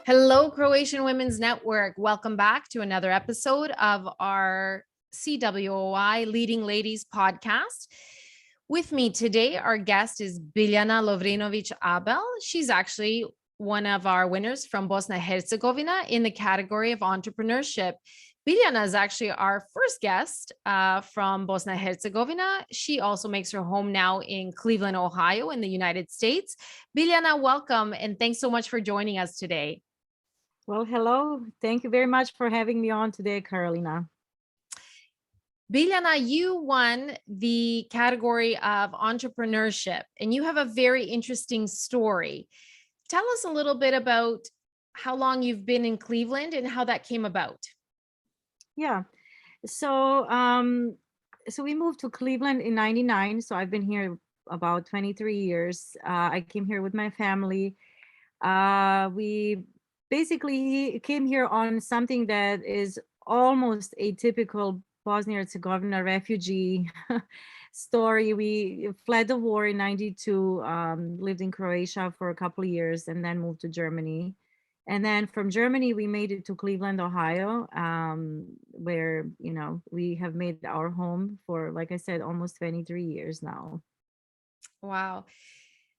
Hello, Croatian Women's Network. Welcome back to another episode of our CWoI Leading Ladies podcast. With me today, our guest is Biljana Lovrinović Abel. She's actually one of our winners from Bosnia Herzegovina in the category of entrepreneurship. Biljana is actually our first guest from Bosnia Herzegovina. She also makes her home now in Cleveland, Ohio, in the United States. Biljana, welcome, and thanks so much for joining us today. Well, hello. Thank you very much for having me on today, Carolina. Biljana, you won the category of entrepreneurship, and you have a very interesting story. Tell us a little bit about how long you've been in Cleveland and how that came about. Yeah. So we moved to Cleveland in 99. So I've been here about 23 years. I came here with my family. We basically came here on something that is almost a typical Bosnia Herzegovina refugee story. We fled the war in 92, lived in Croatia for a couple of years, and then moved to Germany. And then from Germany, we made it to Cleveland, Ohio, where, we have made our home for, like I said, almost 23 years now. Wow.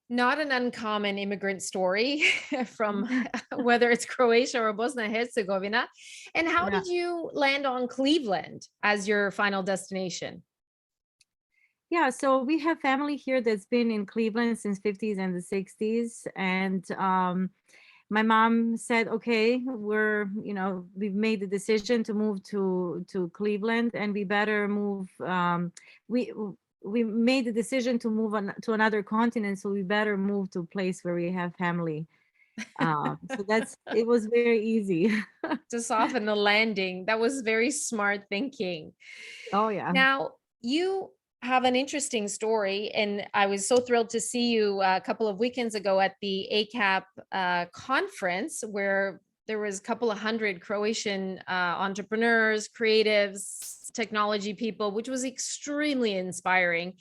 Not an uncommon immigrant story from whether it's Croatia or Bosnia Herzegovina. And how did you land on Cleveland as your final destination? Yeah, so we have family here that's been in Cleveland since 50s and the 60s. And my mom said, okay, we've made the decision to move to Cleveland, and we better move. We made the decision to move on to another continent, so we better move to a place where we have family. It was very easy to soften the landing. That was very smart thinking. Oh yeah. Now you have an interesting story, and I was so thrilled to see you a couple of weekends ago at the Acap conference, where there was a couple of hundred Croatian entrepreneurs, creatives, technology people, which was extremely inspiring.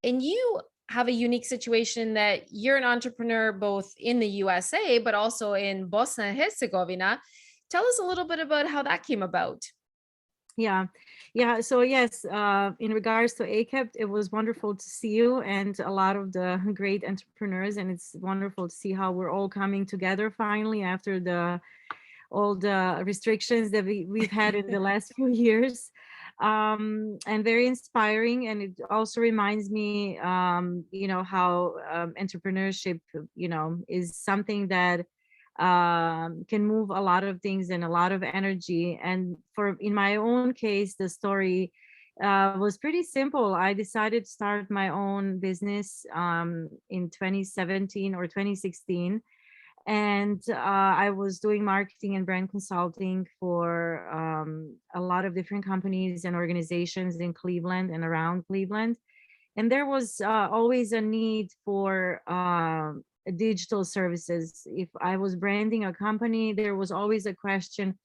And you have a unique situation that you're an entrepreneur both in the USA, but also in Bosnia and Herzegovina. Tell us a little bit about how that came about. Yeah. So yes, in regards to Acap, it was wonderful to see you and a lot of the great entrepreneurs, and it's wonderful to see how we're all coming together finally after all the restrictions that we've had in the last few years. And very inspiring, and it also reminds me, how entrepreneurship, is something that can move a lot of things and a lot of energy. And in my own case, the story was pretty simple. I decided to start my own business in 2017 or 2016. And I was doing marketing and brand consulting for a lot of different companies and organizations in Cleveland and around Cleveland. And there was always a need for digital services. If I was branding a company, there was always a question: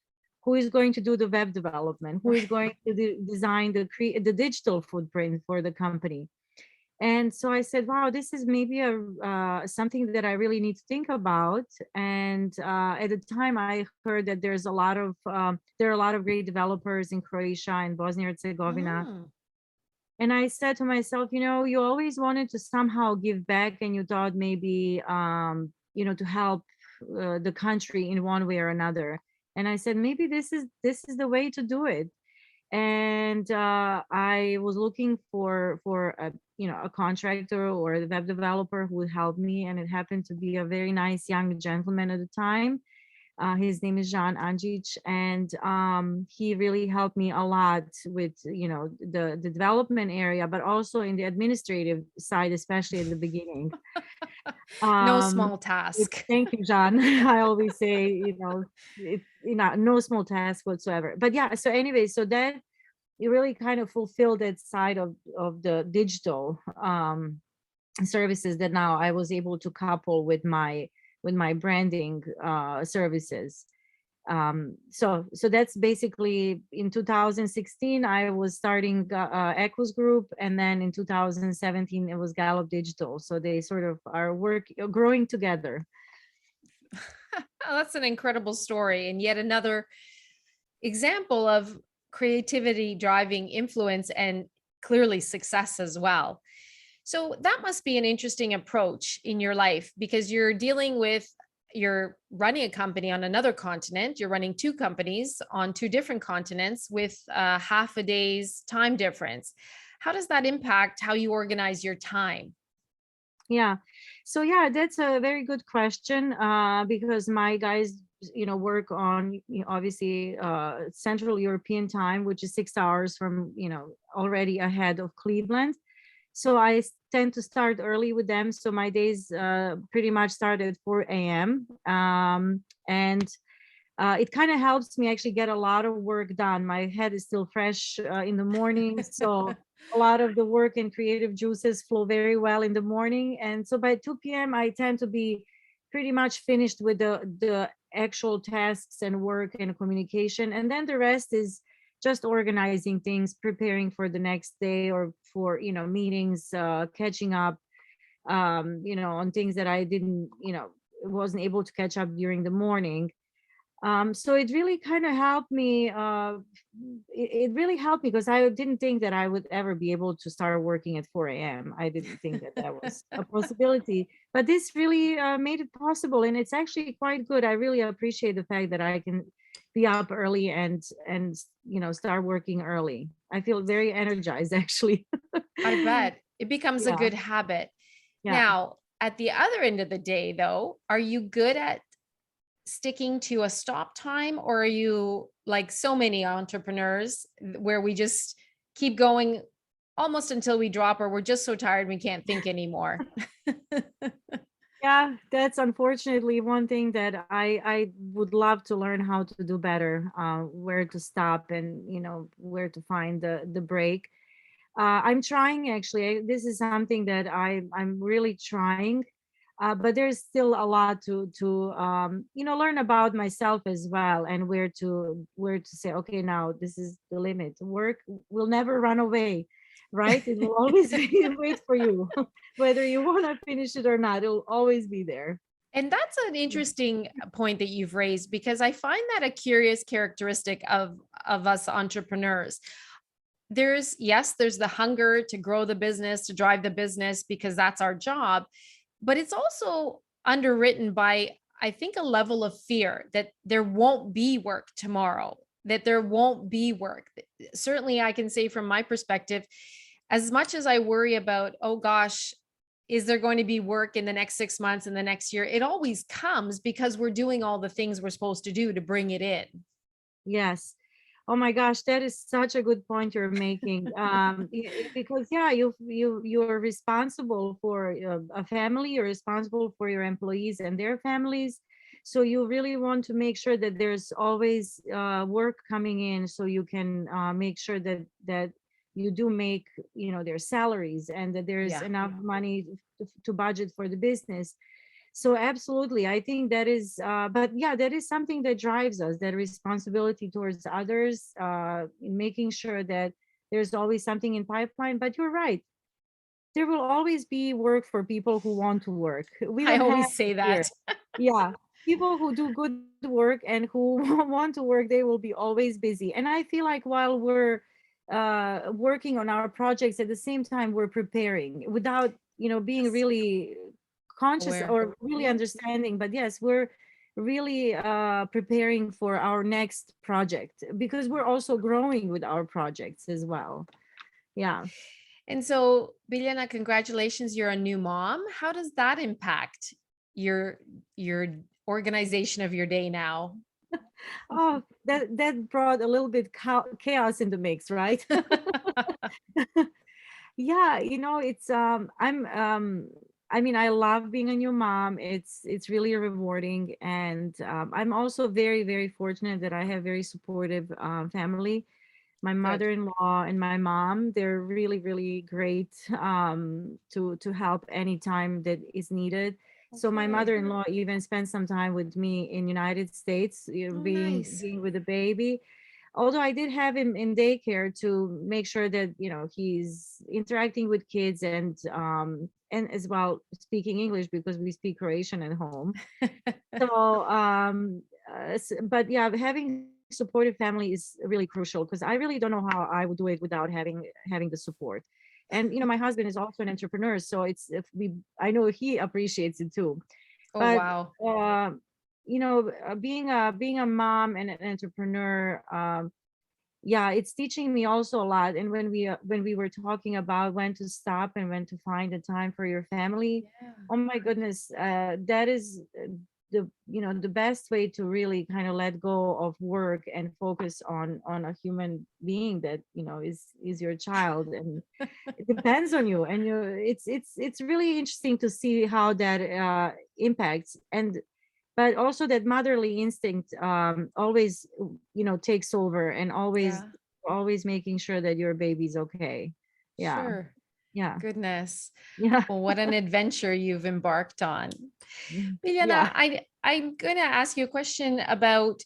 who is going to do the web development? Who is going to design the digital footprint for the company? And so I said, wow, this is maybe something that I really need to think about. And at the time, I heard that there are a lot of great developers in Croatia and Bosnia Herzegovina. And I said to myself, you always wanted to somehow give back, and you thought maybe, to help the country in one way or another. And I said, maybe this is the way to do it. And I was looking for a contractor or a web developer who would help me, and it happened to be a very nice young gentleman at the time. His name is Jan Anjic, and he really helped me a lot with the development area, but also in the administrative side, especially at the beginning. No small task. Thank you, Jan. I always say, no small task whatsoever. But yeah, so anyway, so that it really kind of fulfilled that side of the digital services that now I was able to couple with my branding services. So that's basically in 2016 I was starting Equus Group, and then in 2017 it was Galop Digital. So they sort of are growing together. Oh, that's an incredible story, and yet another example of creativity driving influence and clearly success as well. So that must be an interesting approach in your life because you're running a company on another continent. You're running two companies on two different continents with half a day's time difference. How does that impact how you organize your time? Yeah. So yeah, that's a very good question, because my guys, work on, obviously, Central European time, which is 6 hours from, already ahead of Cleveland. So tend to start early with them. So my days pretty much start at 4 a.m. And it kind of helps me actually get a lot of work done. My head is still fresh in the morning. So a lot of the work and creative juices flow very well in the morning. And so by 2 p.m., I tend to be pretty much finished with the actual tasks and work and communication. And then the rest is just organizing things, preparing for the next day or for, meetings, catching up, on things that I didn't, wasn't able to catch up during the morning. So it really kind of helped me. It really helped me because I didn't think that I would ever be able to start working at 4 a.m. I didn't think that that was a possibility, but this really made it possible, and it's actually quite good. I really appreciate the fact that I can be up early and start working early. I feel very energized actually. I bet it becomes a Yeah, good habit. yeah. Now, at the other end of the day, though, are you good at sticking to a stop time, or are you like so many entrepreneurs where we just keep going almost until we drop or we're just so tired we can't think anymore? Yeah, that's unfortunately one thing that I would love to learn how to do better, where to stop and where to find the break. I'm trying actually. This is something that I'm really trying, but there's still a lot to learn about myself as well, and where to say, okay, now this is the limit. Work will never run away, right? It will always wait for you, whether you want to finish it or not. It'll always be there. And that's an interesting point that you've raised, because I find that a curious characteristic of us entrepreneurs. There's the hunger to grow the business, to drive the business because that's our job, but it's also underwritten by, I think, a level of fear that there won't be work tomorrow, that there won't be work. Certainly I can say from my perspective, as much as I worry about, oh gosh, is there going to be work in the next 6 months, in the next year? It always comes because we're doing all the things we're supposed to do to bring it in. Yes. Oh my gosh, that is such a good point you're making. Because yeah, you're responsible for a family. You're responsible for your employees and their families. So you really want to make sure that there's always work coming in, so you can make sure that you do make their salaries, and that there's Yeah. enough money to budget for the business. So absolutely, I think that is, but yeah, that is something that drives us, that responsibility towards others, in making sure that there's always something in pipeline. But you're right, there will always be work for people who want to work. We I don't have always say here. that. Yeah, people who do good work and who want to work, they will be always busy. And I feel like while we're working on our projects, at the same time we're preparing without being Yes. really conscious Aware. or really understanding. But yes, we're really preparing for our next project, because we're also growing with our projects as well. Yeah. And so, Biljana, congratulations, you're a new mom. How does that impact your your organization of your day now? Oh, that brought a little bit chaos in the mix, right? Yeah, it's I mean, I love being a new mom. It's really rewarding, and I'm also very, very fortunate that I have very supportive family. My Good. mother-in-law and my mom, they're really, really great, to help anytime that is needed. So my Okay. mother-in-law even spent some time with me in United States, Oh, being nice. being with the baby. although I did have him in daycare to make sure that, he's interacting with kids, and as well speaking English, because we speak Croatian at home. So, but yeah, having supportive family is really crucial, because I really don't know how I would do it without having the support. And my husband is also an entrepreneur, so I know he appreciates it too. Oh, But wow. being a mom and an entrepreneur, yeah, it's teaching me also a lot. And when we were talking about when to stop and when to find the time for your family, Yeah. oh my goodness, that is the best way to really kind of let go of work and focus on a human being that is your child, and it depends on you. And it's really interesting to see how that impacts. And but also that motherly instinct always takes over, and always Yeah, always making sure that your baby's okay. Yeah. sure. Yeah. Goodness. Yeah. Well, what an adventure you've embarked on. Yeah. Biljana, I'm going to ask you a question about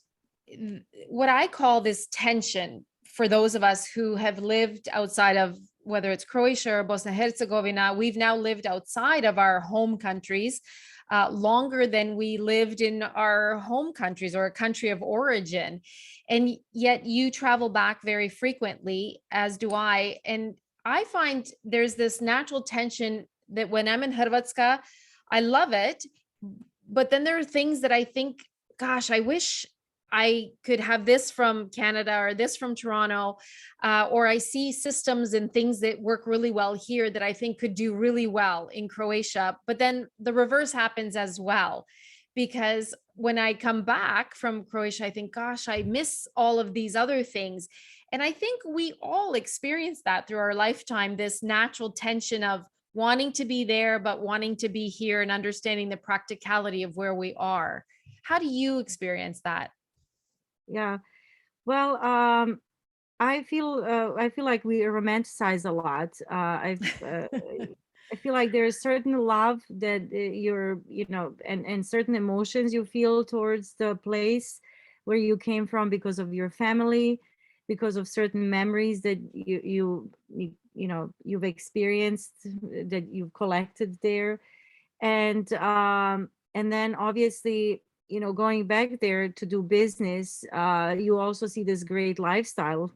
what I call this tension for those of us who have lived outside of, whether it's Croatia or Bosnia Herzegovina. We've now lived outside of our home countries longer than we lived in our home countries or a country of origin. And yet you travel back very frequently, as do I. And I find there's this natural tension that when I'm in Hrvatska, I love it. But then there are things that I think, gosh, I wish I could have this from Canada or this from Toronto, or I see systems and things that work really well here that I think could do really well in Croatia. But then the reverse happens as well, because when I come back from Croatia, I think, gosh, I miss all of these other things. And I think we all experience that through our lifetime, this natural tension of wanting to be there, but wanting to be here, and understanding the practicality of where we are. How do you experience that? Yeah. Well, I feel like we romanticize a lot. I feel like there's certain love that and certain emotions you feel towards the place where you came from, because of your family, because of certain memories that you've experienced, that you've collected there. And then obviously, going back there to do business, you also see this great lifestyle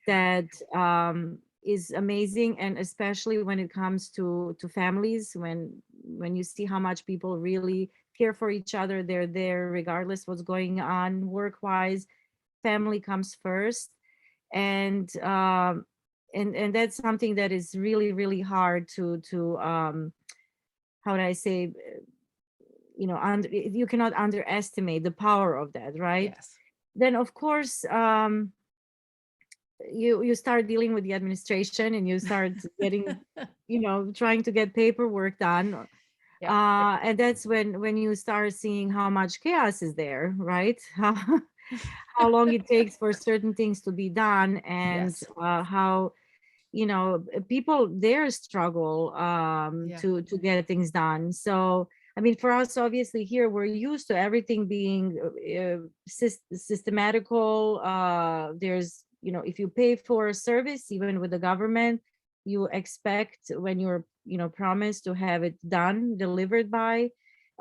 that is amazing. And especially when it comes to families, when you see how much people really care for each other, they're there regardless what's going on work wise. Family comes first. And that's something that is really, really hard to how would I say, you cannot underestimate the power of that, right? Yes. Then of course, you start dealing with the administration, and you start getting, trying to get paperwork done. Yeah. And that's when you start seeing how much chaos is there, right? How long it takes for certain things to be done, and Yes. how people there struggle Yeah. to get things done. So I mean, for us, obviously here we're used to everything being systematical. There's, if you pay for a service, even with the government, you expect, when you're promised, to have it done, delivered by.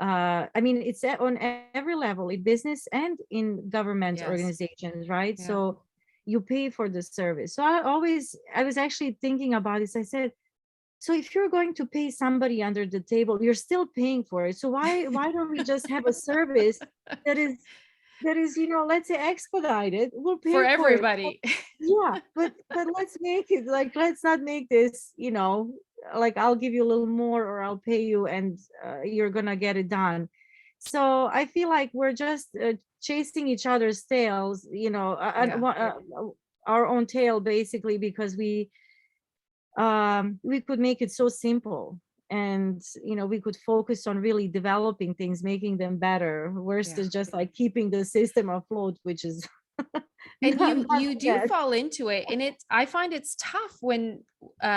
I mean, it's on every level, in business and in government Yes. organizations, right? Yeah. So you pay for the service. So I was actually thinking about this. I said, so if you're going to pay somebody under the table, you're still paying for it. So why don't we just have a service that is, let's say, expedited? We'll For pay for it. everybody. Yeah, but let's make it like, let's not make this, like, I'll give you a little more, or I'll pay you, and you're gonna get it done. So I feel like we're just chasing each other's tails, Yeah. our own tail, basically, because we could make it so simple, and we could focus on really developing things, making them better, Yeah. versus just like keeping the system afloat, which is And not you the do best. fall into it, and I find it's tough when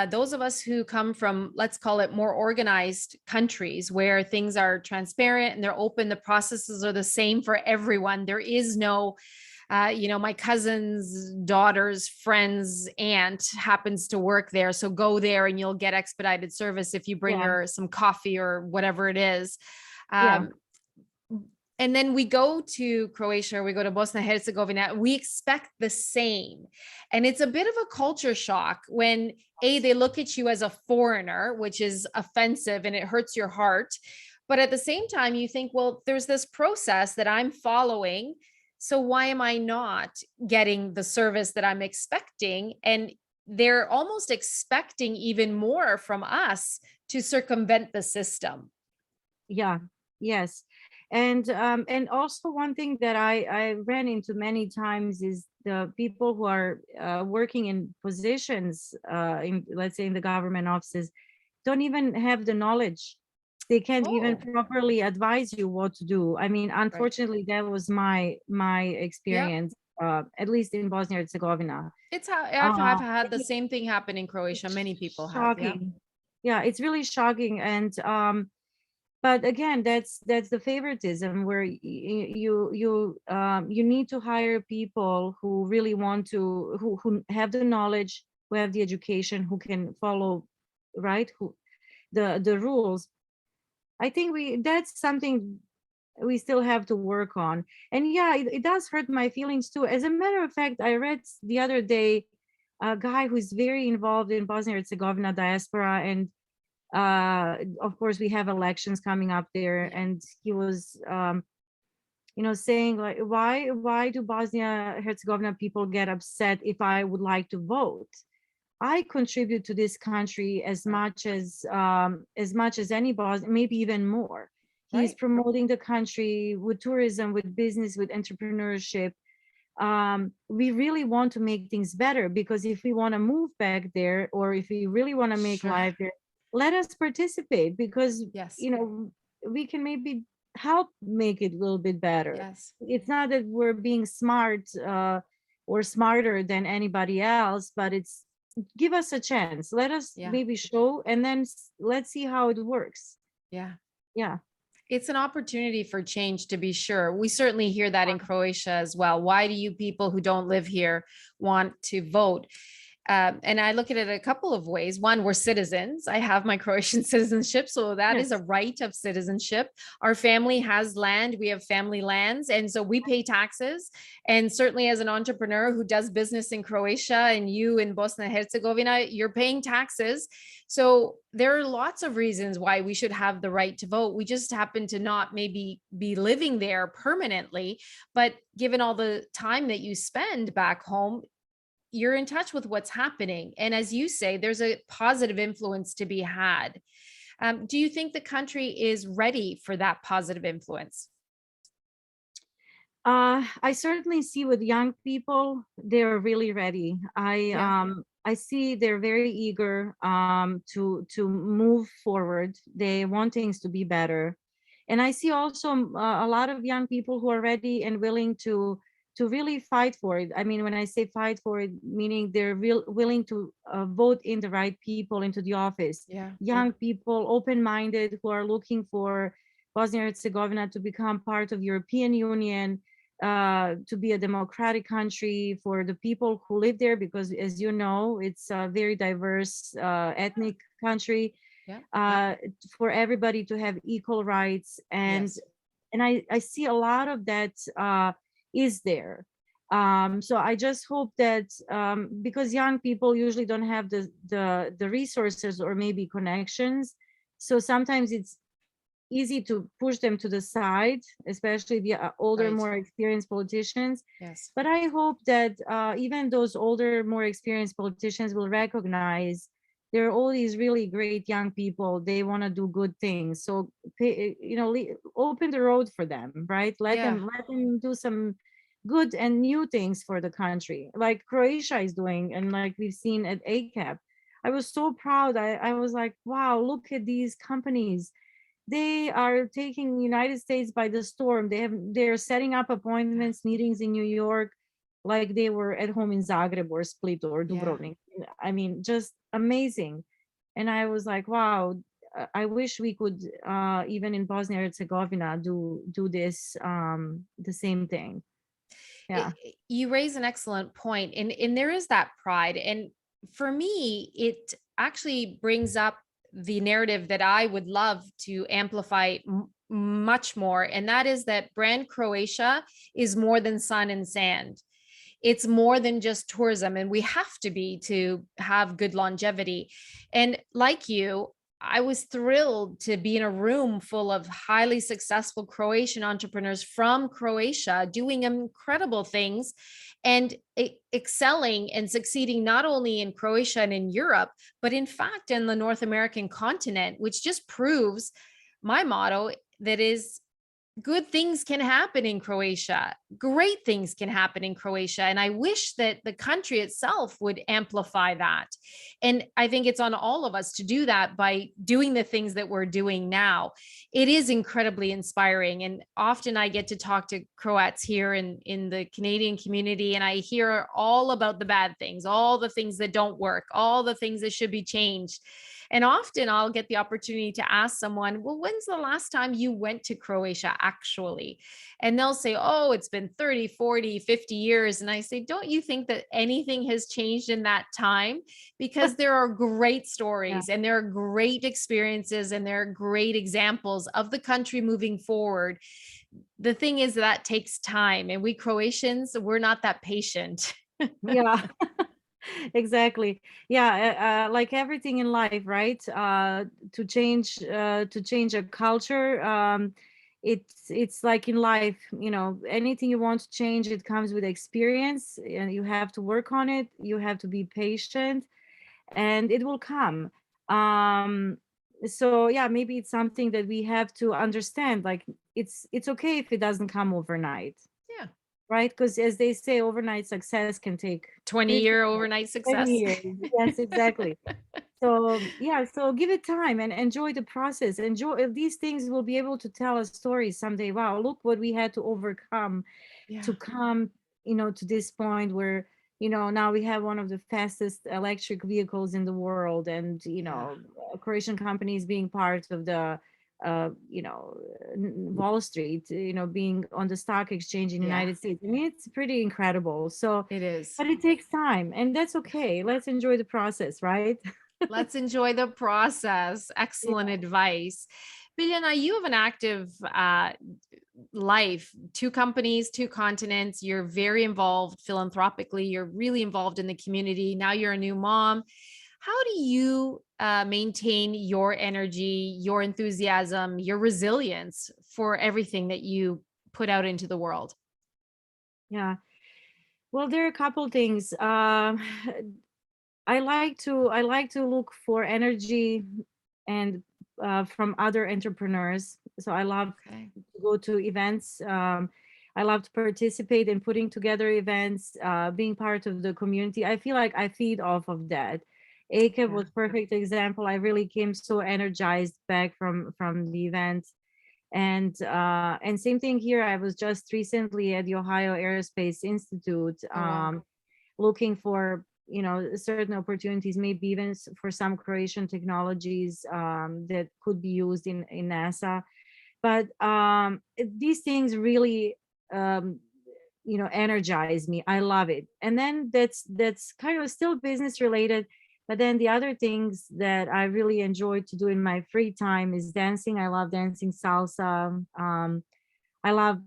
those of us who come from, let's call it, more organized countries where things are transparent and they're open, the processes are the same for everyone, there is no My cousin's daughter's friend's aunt happens to work there. So go there and you'll get expedited service if you bring Yeah. her some coffee or whatever it is. Yeah. And then we go to Croatia, we go to Bosnia Herzegovina, we expect the same. And it's a bit of a culture shock when they look at you as a foreigner, which is offensive and it hurts your heart. But at the same time, you think, well, there's this process that I'm following. So why am I not getting the service that I'm expecting? And they're almost expecting even more from us to circumvent the system. Yeah. Yes. And also one thing that I ran into many times is the people who are working in positions in, let's say, in the government offices, don't even have the knowledge. They can't even Oh, properly advise you what to do. I mean, right. unfortunately, that was my Yep. experience, at least in Bosnia Herzegovina. It's how I've Uh, had the same thing happen in Croatia. Many it's people have. Yeah. shocking. Yeah, it's really shocking. And but again, that's the favoritism where you need to hire people who really want to, who have the knowledge, who have the education, who can follow, right, who the rules. I think we that's something we still have to work on. And yeah, it does hurt my feelings too. As a matter of fact, I read the other day a guy who's very involved in Bosnia Herzegovina diaspora, and of course we have elections coming up there, Yeah. and he was saying, like, why do Bosnia Herzegovina people get upset if I would like to vote? I contribute to this country Right. as much as any boss, maybe even more. He's Right. promoting the country with tourism, with business, with entrepreneurship. We really want to make things better, because if we want to move back there, or if we really want to make Sure. life there, let us participate, because Yes. we can maybe help make it a little bit better. Yes. It's not that we're being smart or smarter than anybody else, but it's, give us a chance, let us Yeah. maybe show, and then let's see how it works. Yeah. Yeah. It's an opportunity for change, to be sure. We certainly hear that in Croatia as well. Why do you people who don't live here want to vote? And I look at it a couple of ways. One, we're citizens. I have my Croatian citizenship, so that is a Yes. right of citizenship. Our family has land. We have family lands, and so we pay taxes. And certainly, as an entrepreneur who does business in Croatia, and you in Bosnia and Herzegovina, you're paying taxes. So there are lots of reasons why we should have the right to vote. We just happen to not maybe be living there permanently, but given all the time that you spend back home, you're in touch with what's happening. And as you say, there's a positive influence to be had. Do you think the country is ready for that positive influence? I certainly see with young people, they're really ready. Yeah. I see they're very eager to move forward. They want things to be better, and I see also a lot of young people who are ready and willing to really fight for it. I mean, when I say fight for it, meaning they're willing to vote in the right people into the office. Yeah. Young people, open-minded, who are looking for Bosnia and Herzegovina to become part of European Union, to be a democratic country for the people who live there, because as you know, it's a very diverse ethnic country, Yeah. uh, for everybody to have equal rights. and Yes. and I see a lot of that is there. So I just hope that, because young people usually don't have the resources or maybe connections, so sometimes it's easy to push them to the side, especially the older, Right. more experienced politicians. Yes. But I hope that even those older, more experienced politicians will recognize there are all these really great young people. They want to do good things. So, open the road for them, right? Yeah. Let them do some good and new things for the country, like Croatia is doing, and like we've seen at ACAP. I was so proud. I was like, wow, look at these companies. They are taking United States by the storm. They're setting up appointments, meetings in New York, like they were at home in Zagreb or Split or Yeah. Dubrovnik. I mean, just amazing. And I was like, wow, I wish we could, even in Bosnia Herzegovina, do this, the same thing. Yeah. You raise an excellent point, and there is that pride. And for me, it actually brings up the narrative that I would love to amplify much more, and that is that brand Croatia is more than sun and sand. It's more than just tourism, and we have to be to have good longevity. And like you, I was thrilled to be in a room full of highly successful Croatian entrepreneurs from Croatia doing incredible things and excelling and succeeding not only in Croatia and in Europe, but in fact in the North American continent, which just proves my motto, that is, good things can happen in Croatia. Great things can happen in Croatia. And I wish that the country itself would amplify that. And I think it's on all of us to do that by doing the things that we're doing now. It is incredibly inspiring. And often I get to talk to Croats here in the Canadian community, and I hear all about the bad things, all the things that don't work, all the things that should be changed. And often I'll get the opportunity to ask someone, well, when's the last time you went to Croatia actually? And they'll say, oh, it's been 30, 40, 50 years. And I say, don't you think that anything has changed in that time? Because there are great stories Yeah. and there are great experiences and there are great examples of the country moving forward. The thing is that takes time. And we Croatians, we're not that patient. Yeah. Exactly. Yeah, like everything in life, right? To change a culture, it's like in life, anything you want to change, it comes with experience, and you have to work on it. You have to be patient, and it will come. So yeah, maybe it's something that we have to understand. Like it's okay if it doesn't come overnight, Yeah. right? Because as they say, overnight success can take 50 20-year overnight 20 success. years. Yes, exactly. So yeah, so give it time and enjoy the process. Enjoy these things. Will be able to tell a story someday. Wow, look what we had to overcome Yeah. to come, to this point where, now we have one of the fastest electric vehicles in the world, and Croatian companies being part of the Wall Street, being on the stock exchange in the Yeah, United States. I mean, it's pretty incredible. So, it is. but it takes time, and that's okay. Let's enjoy the process, right? Let's enjoy the process. Excellent Yeah. advice. Biljana, you have an active life, two companies, two continents. You're very involved philanthropically. You're really involved in the community. Now you're a new mom. How do you maintain your energy, your enthusiasm, your resilience for everything that you put out into the world? Yeah. Well, there are a couple things. I like to look for energy and from other entrepreneurs. So I love Okay. to go to events. I love to participate in putting together events, being part of the community. I feel like I feed off of that. Acap Yeah. was perfect example. I really came so energized back from the event. And same thing here. I was just recently at the Ohio Aerospace Institute, Oh, wow. looking for certain opportunities, maybe even for some Croatian technologies that could be used in NASA. But these things really um, energize me. I love it. And then that's kind of still business related. But then the other things that I really enjoy to do in my free time is dancing. I love dancing salsa. I love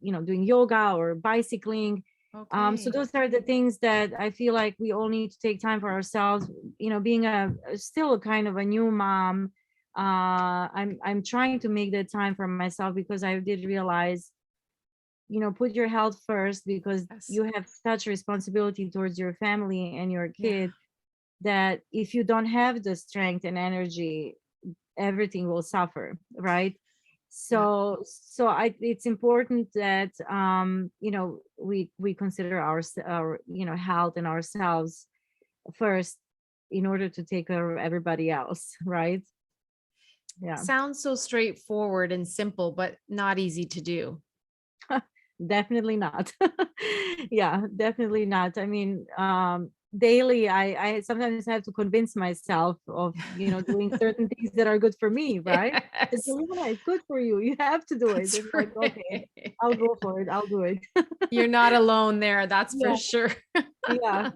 doing yoga or bicycling. So Okay. those are the things that I feel like we all need to take time for ourselves. Being still a kind of a new mom, I'm trying to make that time for myself, because I did realize, put your health first, because Yes. you have such responsibility towards your family and your Yeah. kid, that if you don't have the strength and energy, everything will suffer, right? Yeah. It's important that we consider our health and ourselves first, in order to take care of everybody else, right? Yeah. Sounds so straightforward and simple, but not easy to do. Definitely not. Yeah, definitely not. I mean, daily, I sometimes have to convince myself of, doing certain things that are good for me, right? It's, Yes, it's good for you. You have to do it. that's It's like, okay, right. I'll go for it. I'll do it. You're not alone there, that's for Yeah, sure. yeah,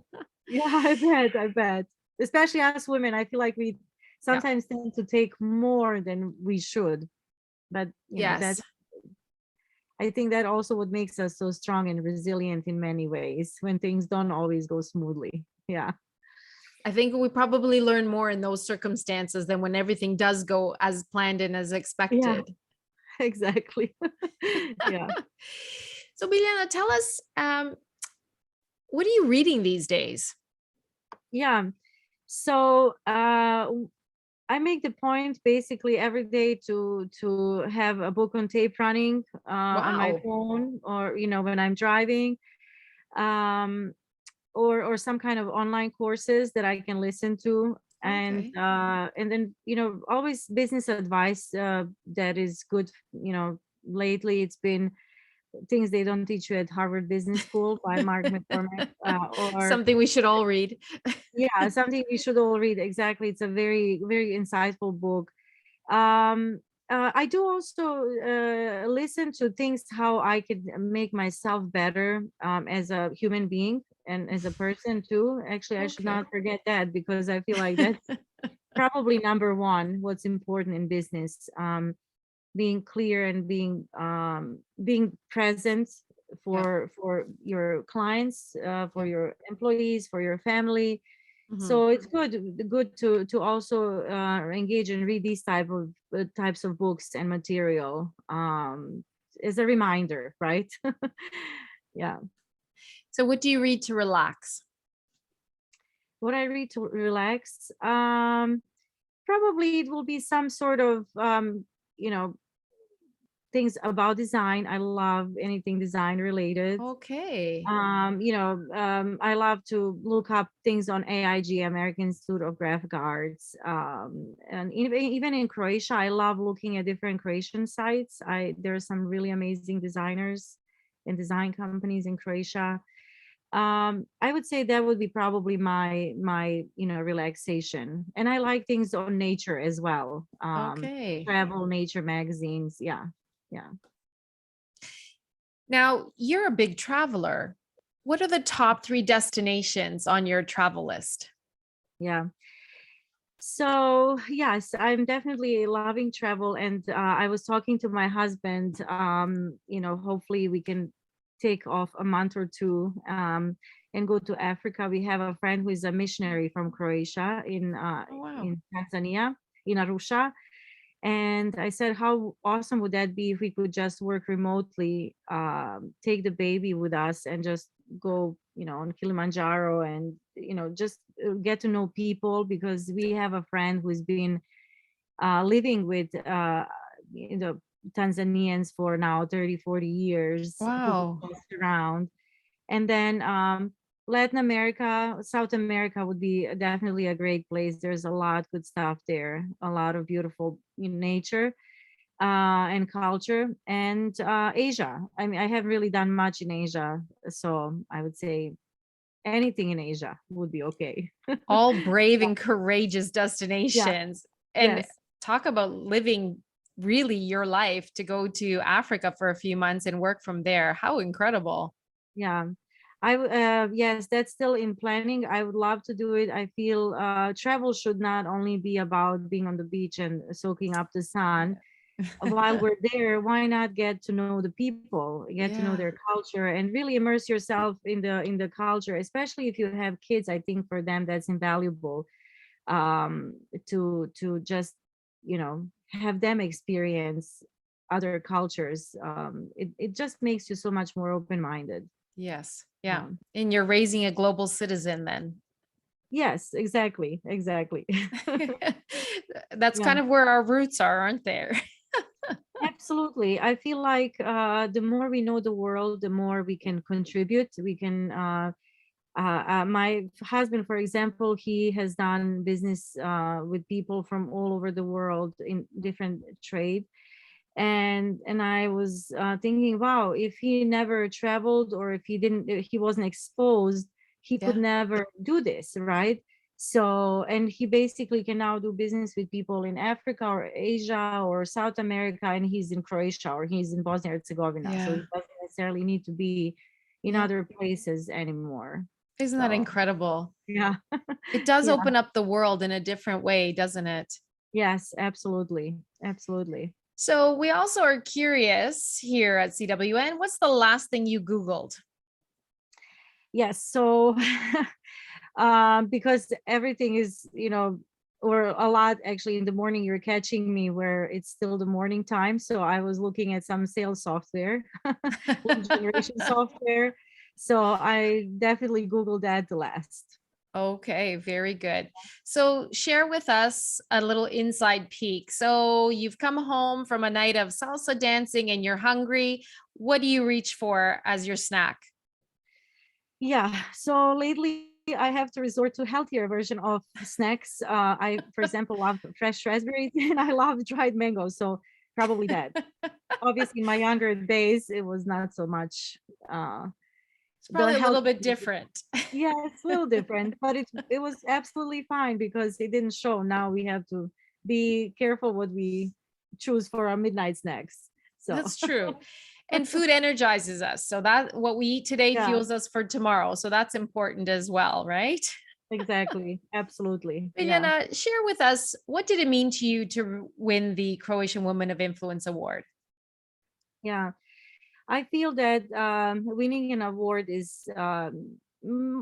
yeah. I bet. Especially us women, I feel like we Yeah. sometimes tend to take more than we should. But Yes. I think that also what makes us so strong and resilient in many ways when things don't always go smoothly. Yeah. I think we probably learn more in those circumstances than when everything does go as planned and as Yeah, expected. exactly. Yeah. So, Biljana, tell us, what are you reading these days? Yeah. So I make the point basically every day to have a book on tape running on my Wow. phone, or when I'm driving, um, or some kind of online courses that I can listen to, Okay. and then always business advice that is good. Lately it's been things they don't teach you at Harvard Business School by Mark McCormack, or Something we should all read. yeah, something we should all read. Exactly, it's a very very insightful book. I do also listen to things how I could make myself better as a human being and as a person too. Actually, I should not Okay. forget that, because I feel like that's probably number one. What's important in business, being clear and being present Yeah. for your clients, for Yeah. your employees, for your family. Mhm. So it's good to also engage and read these types of books and material, as a reminder, right? Yeah. So, what do you read to relax? What I read to relax, probably it will be some sort of you know things about design. I love anything design related. Okay. I love to look up things on AIG, American Institute of Graphic Arts, and even in Croatia, I love looking at different Croatian sites. There are some really amazing designers and design companies in Croatia. I would say that would be probably my relaxation, and I like things on nature as well. Okay. Travel, nature magazines, yeah, yeah. Now, you're a big traveler. What are the top 3 destinations on your travel list? Yeah. So yes, I'm definitely loving travel, and I was talking to my husband. Hopefully we can take off a month or two and go to Africa. We have a friend who is a missionary from Croatia Oh, wow. in Tanzania, in Arusha, and I said, how awesome would that be if we could just work remotely, take the baby with us, and just go, on Kilimanjaro, and, just get to know people, because we have a friend who's been living with, Tanzanians for now 30, 40 years, who Wow. goes around. And then Latin America, South America would be definitely a great place. There's a lot good stuff there, a lot of beautiful nature and culture. And Asia. I mean, I haven't really done much in Asia, so I would say anything in Asia would be okay. All brave Yeah, and courageous yeah, destinations. And yes, talk about living really your life to go to Africa for a few months and work from there. How incredible. yeah. Yes, that's still in planning. I would love to do it. I feel travel should not only be about being on the beach and soaking up the sun. While we're there, why not get to know the people, get to know Yeah. their culture, and really immerse yourself in the culture, especially if you have kids. I think for them that's invaluable, to just have them experience other cultures. It just makes you so much more open-minded. Yes. Yeah. Yeah. And you're raising a global citizen then. Yes, exactly. That's Yeah. kind of where our roots are, aren't there? Absolutely. I feel like the more we know the world, the more we can contribute. We can. My husband, for example, he has done business with people from all over the world in different trade, and I was thinking, wow, if he never traveled, or if he wasn't exposed, he could never do this, right? So, and he basically can now do business with people in Africa or Asia or South America, and he's in Croatia or he's in Bosnia Herzegovina. So Yeah. he doesn't necessarily need to be in Yeah. other places anymore. Isn't that incredible? Yeah. It does Yeah. open up the world in a different way, doesn't it? Yes, absolutely. Absolutely. So we also are curious here at CWN, what's the last thing you Googled? Yes. So because everything is, or a lot actually in the morning, you're catching me where it's still the morning time. So I was looking at some sales software, lead generation software. So I definitely Googled that the last. Okay, very good. So share with us a little inside peek. So you've come home from a night of salsa dancing and you're hungry. What do you reach for as your snack? Yeah. So lately I have to resort to healthier version of snacks. I, for example, love fresh raspberries and I love dried mangoes. So probably that. Obviously, in my younger days, it was not so much. It's The probably a health, little bit different. yeah, it's a little different, but it was absolutely fine because it didn't show. Now we have to be careful what we choose for our midnight snacks. So That's true. And food energizes us. So that what we eat today yeah, fuels us for tomorrow. So that's important as well, right? exactly, absolutely, yeah. Biljana, share with us, what did it mean to you to win the Croatian Woman of Influence Award? Yeah, I feel that winning an award is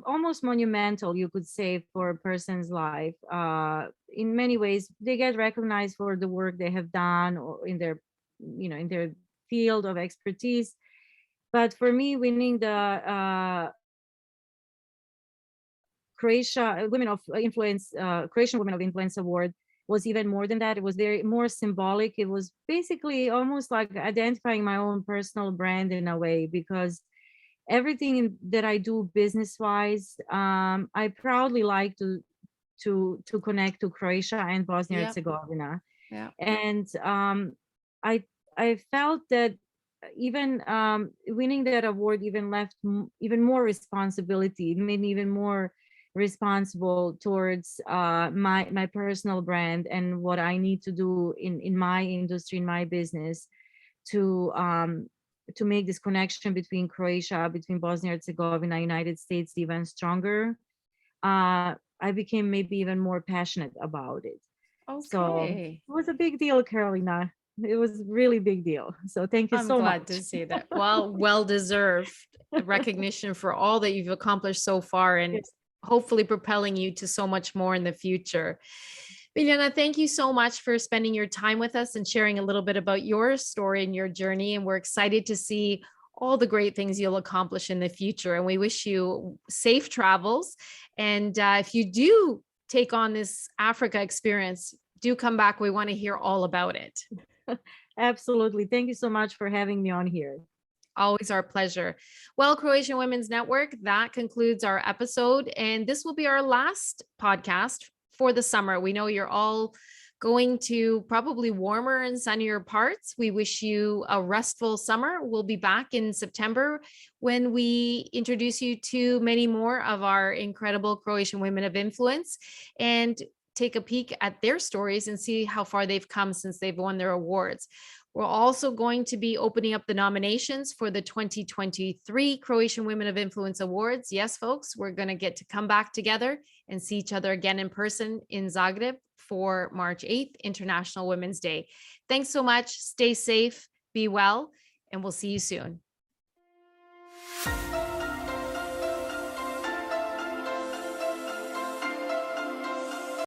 almost monumental, you could say, for a person's life. In many ways, they get recognized for the work they have done or in their field of expertise. But for me, winning the Croatian Women of Influence Award was even more than that. It was very more symbolic. It was basically almost like identifying my own personal brand in a way, because everything that I do business wise, I proudly like to connect to Croatia and Bosnia Yeah, Herzegovina, yeah, and I I felt that even winning that award even left even more responsibility. It made me even more responsible towards my personal brand and what I need to do in my industry, in my business, to make this connection between Croatia, between Bosnia Herzegovina, United States even stronger. I became maybe even more passionate about it. So okay. it was a big deal, Carolina. It was really big deal. So thank you I'm so glad much. to see that. Well deserved recognition for all that you've accomplished so far and Yes. hopefully propelling you to so much more in the future. Biljana, thank you so much for spending your time with us and sharing a little bit about your story and your journey. And we're excited to see all the great things you'll accomplish in the future. And we wish you safe travels. And if you do take on this Africa experience, do come back. We want to hear all about it. Absolutely. Thank you so much for having me on here. Always our pleasure. Well, Croatian Women's Network, that concludes our episode. And this will be our last podcast for the summer. We know you're all going to probably warmer and sunnier parts. We wish you a restful summer. We'll be back in September when we introduce you to many more of our incredible Croatian women of influence and take a peek at their stories and see how far they've come since they've won their awards. We're also going to be opening up the nominations for the 2023 Croatian Women of Influence Awards. Yes, folks, we're going to get to come back together and see each other again in person in Zagreb for March 8th, International Women's Day. Thanks so much. Stay safe, be well, and we'll see you soon.